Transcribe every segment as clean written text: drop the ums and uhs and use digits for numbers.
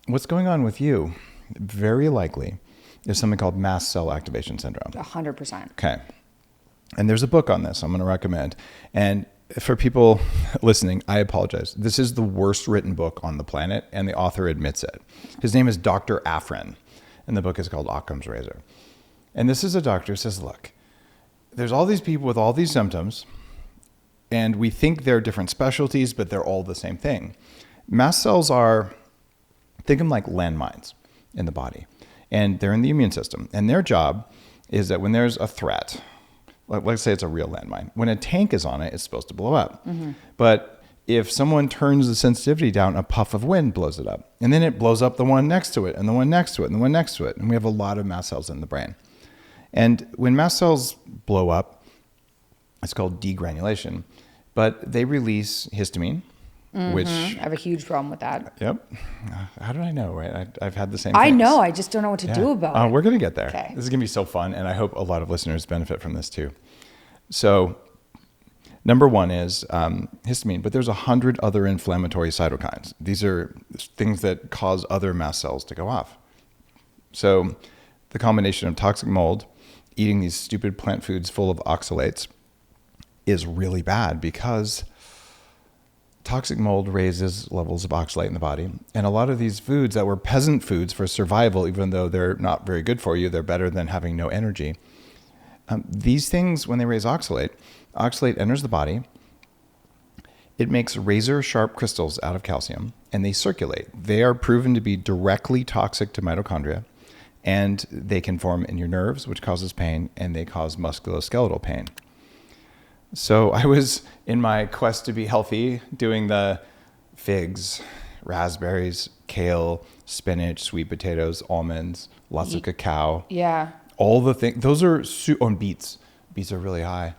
what's going on with you, very likely, is something called mast cell activation syndrome. 100%. Okay. And there's a book on this I'm going to recommend. And for people listening, I apologize. This is the worst written book on the planet, and the author admits it. His name is Dr. Afrin, and the book is called Occam's Razor. And this is a doctor who says, look, there's all these people with all these symptoms, and we think they're different specialties, but they're all the same thing. Mast cells are, think of them like landmines in the body, and they're in the immune system. And their job is that when there's a threat, let's say it's a real landmine, when a tank is on it, it's supposed to blow up. Mm-hmm. But if someone turns the sensitivity down, a puff of wind blows it up. And then it blows up the one next to it, and the one next to it, and the one next to it. And we have a lot of mast cells in the brain. And when mast cells blow up, it's called degranulation, but they release histamine, which... I have a huge problem with that. Yep. How did I know, right? I've had the same I things. know. I just don't know what to do about it. We're going to get there. Okay. This is going to be so fun, and I hope a lot of listeners benefit from this too. So number one is histamine, but there's 100 other inflammatory cytokines. These are things that cause other mast cells to go off. So the combination of toxic mold, eating these stupid plant foods full of oxalates, is really bad because toxic mold raises levels of oxalate in the body. And a lot of these foods that were peasant foods for survival, even though they're not very good for you, they're better than having no energy. These things, when they raise oxalate enters the body. It makes razor sharp crystals out of calcium, and they circulate. They are proven to be directly toxic to mitochondria, and they can form in your nerves, which causes pain, and they cause musculoskeletal pain. So I was, in my quest to be healthy, doing the figs, raspberries, kale, spinach, sweet potatoes, almonds, lots of cacao. Yeah. All the things, those are, and beets. Beets are really high.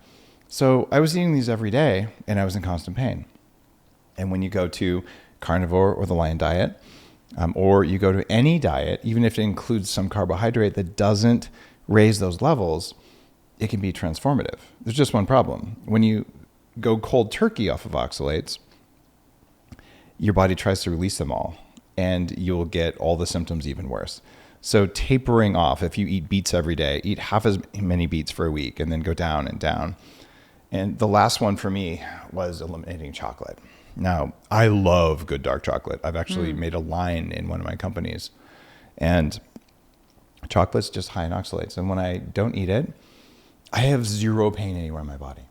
So I was eating these every day, and I was in constant pain. And when you go to carnivore or the lion diet, or you go to any diet, even if it includes some carbohydrate that doesn't raise those levels, it can be transformative. There's just one problem. When you go cold turkey off of oxalates, your body tries to release them all, and you'll get all the symptoms even worse. So tapering off, if you eat beets every day, eat half as many beets for a week, and then go down and down. And the last one for me was eliminating chocolate. Now, I love good dark chocolate. I've actually made a line in one of my companies, and chocolate's just high in oxalates. And when I don't eat it, I have zero pain anywhere in my body.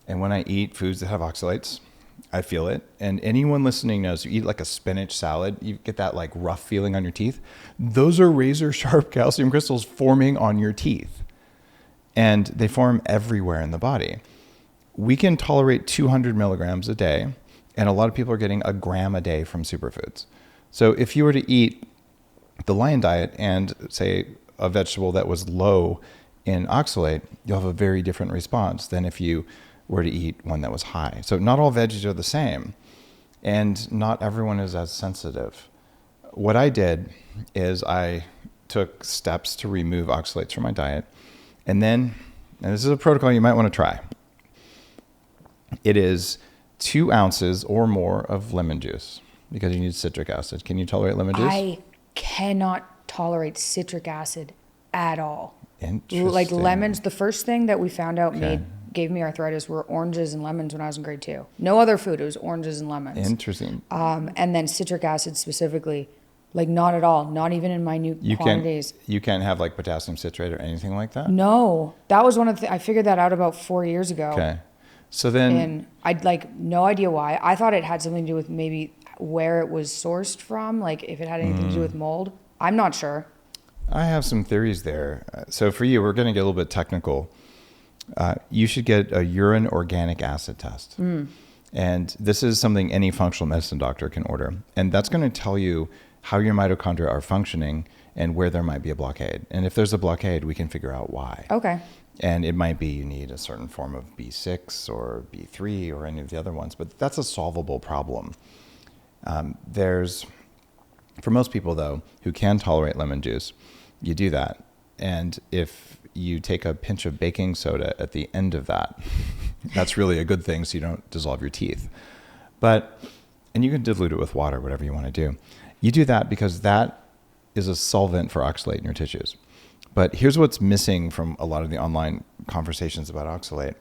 And when I eat foods that have oxalates, I feel it. And anyone listening knows, you eat like a spinach salad, you get that like rough feeling on your teeth. Those are razor sharp calcium crystals forming on your teeth. And they form everywhere in the body. We can tolerate 200 milligrams a day, and a lot of people are getting a gram a day from superfoods. So if you were to eat the lion diet and say a vegetable that was low in oxalate, you'll have a very different response than if you were to eat one that was high. So not all veggies are the same, and not everyone is as sensitive. What I did is I took steps to remove oxalates from my diet, and this is a protocol you might want to try. It is 2 ounces or more of lemon juice, because you need citric acid. Can you tolerate lemon juice? I cannot tolerate citric acid at all. Interesting. Like lemons, the first thing that we found out gave me arthritis were oranges and lemons when I was in grade 2. No other food, it was oranges and lemons. Interesting. And then citric acid specifically, like not at all, not even in minute quantities. You can't have like potassium citrate or anything like that? No, that was one of the, I figured that out about 4 years ago. Okay. So then. And I'd like no idea why. I thought it had something to do with maybe where it was sourced from, like if it had anything to do with mold. I'm not sure. I have some theories there. So for you, we're going to get a little bit technical. You should get a urine organic acid test. And this is something any functional medicine doctor can order. And that's going to tell you how your mitochondria are functioning and where there might be a blockade. And if there's a blockade, we can figure out why. Okay. And it might be you need a certain form of B6 or B3 or any of the other ones, but that's a solvable problem. For most people, though, who can tolerate lemon juice, you do that. And if you take a pinch of baking soda at the end of that, that's really a good thing so you don't dissolve your teeth. And you can dilute it with water, whatever you want to do. You do that because that is a solvent for oxalate in your tissues. But here's what's missing from a lot of the online conversations about oxalate.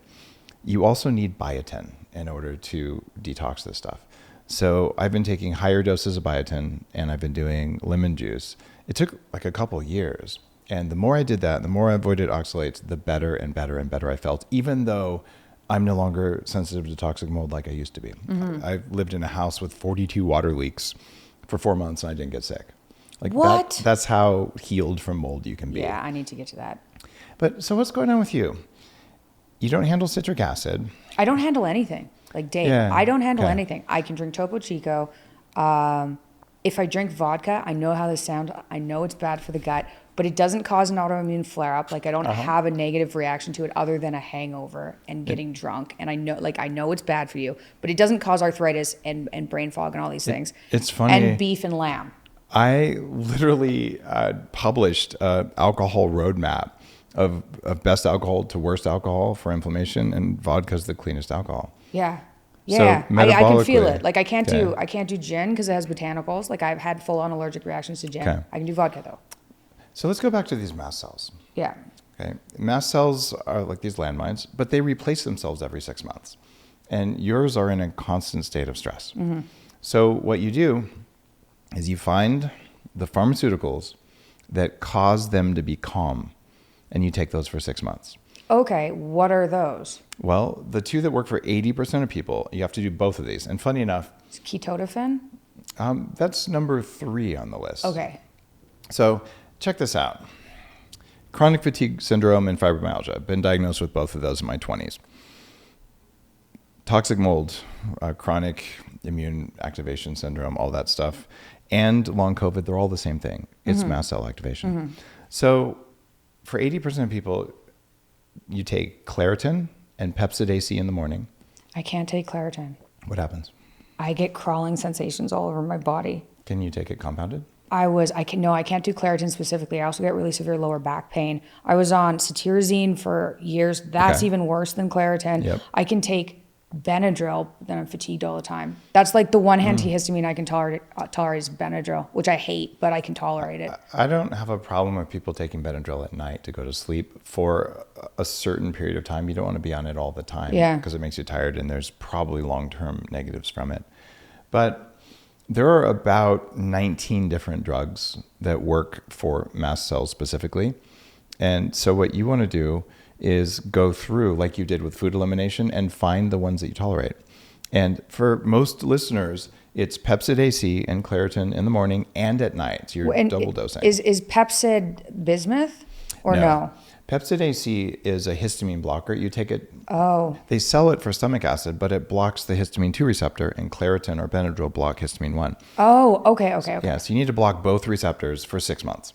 You also need biotin in order to detox this stuff. So I've been taking higher doses of biotin, and I've been doing lemon juice. It took like a couple years. And the more I did that, the more I avoided oxalates, the better and better and better I felt, even though I'm no longer sensitive to toxic mold like I used to be. Mm-hmm. I've lived in a house with 42 water leaks for 4 months, and I didn't get sick. Like what? That's how healed from mold you can be. Yeah, I need to get to that. But so what's going on with you? You don't handle citric acid. I don't handle anything. Like Dave, Yeah, I don't handle okay. anything. I can drink Topo Chico. If I drink vodka, I know how this sounds. I know it's bad for the gut, but it doesn't cause an autoimmune flare-up. Like I don't have a negative reaction to it other than a hangover and getting drunk. And I know it's bad for you, but it doesn't cause arthritis and brain fog and all these things. It's funny. And beef and lamb. I literally published an alcohol roadmap of best alcohol to worst alcohol for inflammation, and vodka is the cleanest alcohol. Yeah. So Yeah, I can feel metabolically- it. Like I can't Okay. do gin because it has botanicals. Like I've had full-on allergic reactions to gin. Okay. I can do vodka though. So let's go back to these mast cells. Yeah. Okay, mast cells are like these landmines, but they replace themselves every 6 months, and yours are in a constant state of stress. Mm-hmm. So what you do is you find the pharmaceuticals that cause them to be calm, and you take those for 6 months. Okay, what are those? Well, the two that work for 80% of people, you have to do both of these. And funny enough, Is ketotifen? that's number 3 on the list. Okay. So check this out. Chronic fatigue syndrome and fibromyalgia. Been diagnosed with both of those in my 20s. Toxic mold, chronic immune activation syndrome, all that stuff, and long COVID, they're all the same thing. It's mast cell activation. So for 80% of people, you take Claritin and Pepsid AC in the morning. I can't take Claritin. What happens? I get crawling sensations all over my body. Can you take it compounded? I can't do Claritin specifically. I also get really severe lower back pain. I was on cetirizine for years. That's Okay. even worse than Claritin. Yep. I can take Benadryl, but then I'm fatigued all the time. That's like the one antihistamine I can tolerate is Benadryl, which I hate, but I can tolerate it. I don't have a problem with people taking Benadryl at night to go to sleep for a certain period of time. You don't want to be on it all the time because it makes you tired, and there's probably long-term negatives from it. But there are about 19 different drugs that work for mast cells specifically. And so what you want to do is go through, like you did with food elimination, and find the ones that you tolerate. And for most listeners, it's Pepsid AC and Claritin in the morning and at night. So you're And double dosing. Is Pepsid bismuth or no? Pepsid AC is a histamine blocker. You take it. Oh. They sell it for stomach acid, but it blocks the histamine 2 receptor, and Claritin or Benadryl block histamine 1. Oh, okay. Yeah, so you need to block both receptors for 6 months.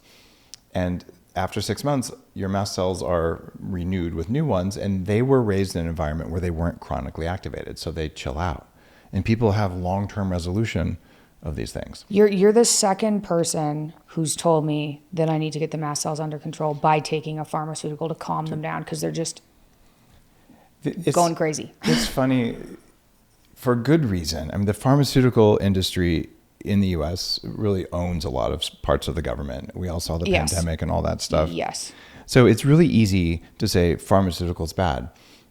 And after 6 months, your mast cells are renewed with new ones, and they were raised in an environment where they weren't chronically activated, so they chill out. And people have long-term resolution of these things. You're the second person who's told me that I need to get the mast cells under control by taking a pharmaceutical to calm them down because they're just going crazy. It's funny, for good reason. I mean, the pharmaceutical industry in the U.S. really owns a lot of parts of the government. We all saw the pandemic and all that stuff. Yes. So it's really easy to say pharmaceuticals bad.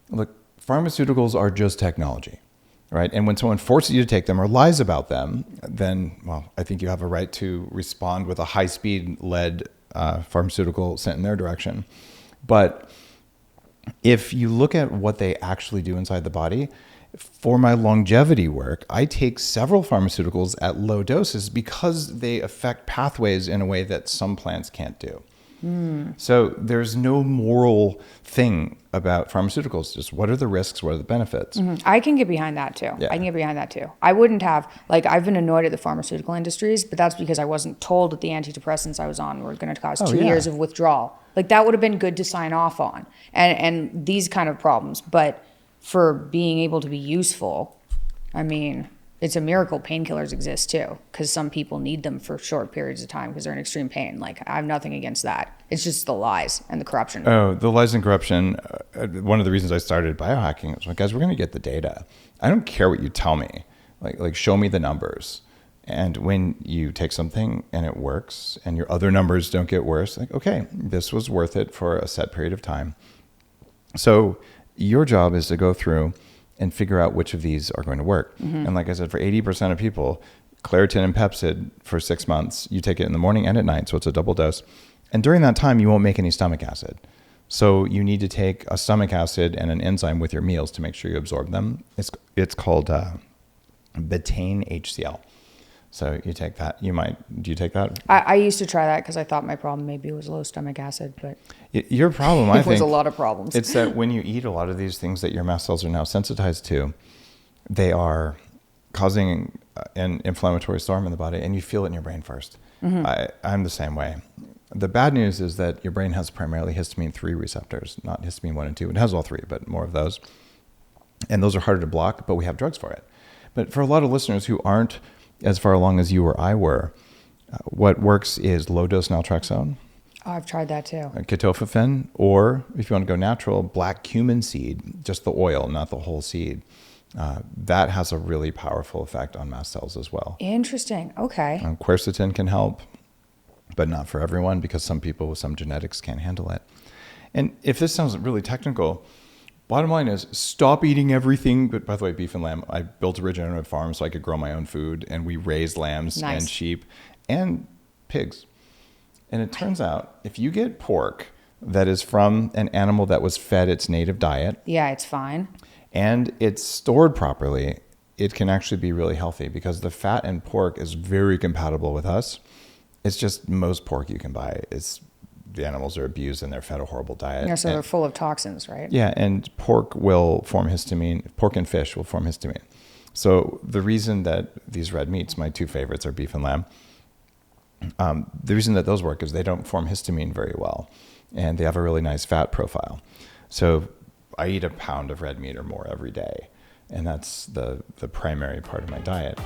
Look, pharmaceuticals are just technology, right? And when someone forces you to take them or lies about them, then, well, I think you have a right to respond with a high-speed lead pharmaceutical sent in their direction. But if you look at what they actually do inside the body, for my longevity work, I take several pharmaceuticals at low doses because they affect pathways in a way that some plants can't do. So there's no moral thing about pharmaceuticals. Just what are the risks? What are the benefits? I can get behind that too. Yeah. I can get behind that too. I wouldn't have, I've been annoyed at the pharmaceutical industries, but that's because I wasn't told that the antidepressants I was on were going to cause 2 years of withdrawal. That would have been good to sign off on. And these kind of problems. But for being able to be useful, I mean, it's a miracle painkillers exist too, because some people need them for short periods of time because they're in extreme pain. I have nothing against that. It's just the lies and the corruption. Oh, the lies and corruption. One of the reasons I started biohacking was like, guys, we're going to get the data. I don't care what you tell me. Like show me the numbers. And when you take something and it works and your other numbers don't get worse, like, okay, this was worth it for a set period of time. So your job is to go through and figure out which of these are going to work. And like I said, for 80% of people, Claritin and Pepsid for 6 months, you take it in the morning and at night, so it's a double dose. And during that time, you won't make any stomach acid. So you need to take a stomach acid and an enzyme with your meals to make sure you absorb them. It's called betaine HCl. So you take that. Do you take that? I used to try that because I thought my problem maybe was low stomach acid, but your problem, I think, was a lot of problems. It's that when you eat a lot of these things that your mast cells are now sensitized to, they are causing an inflammatory storm in the body, and you feel it in your brain first. I'm the same way. The bad news is that your brain has primarily histamine 3 receptors, not histamine 1 and 2. It has all 3, but more of those. And those are harder to block, but we have drugs for it. But for a lot of listeners who aren't as far along as you or I were, what works is low-dose naltrexone. Oh, I've tried that too. Ketoprofen, or if you want to go natural, black cumin seed, just the oil, not the whole seed. That has a really powerful effect on mast cells as well. Interesting. Okay. Quercetin can help, but not for everyone because some people with some genetics can't handle it. And if this sounds really technical, bottom line is stop eating everything. But by the way, beef and lamb, I built a regenerative farm so I could grow my own food, and we raised lambs and sheep and pigs. And it turns out if you get pork that is from an animal that was fed its native diet. Yeah, it's fine. And it's stored properly, it can actually be really healthy because the fat in pork is very compatible with us. It's just most pork you can buy is the animals are abused and they're fed a horrible diet. Yeah, so they're full of toxins, right? Yeah, and pork will form histamine. Pork and fish will form histamine. So the reason that these red meats, my 2 favorites are beef and lamb, the reason that those work is they don't form histamine very well, and they have a really nice fat profile. So I eat a pound of red meat or more every day, and that's the primary part of my diet.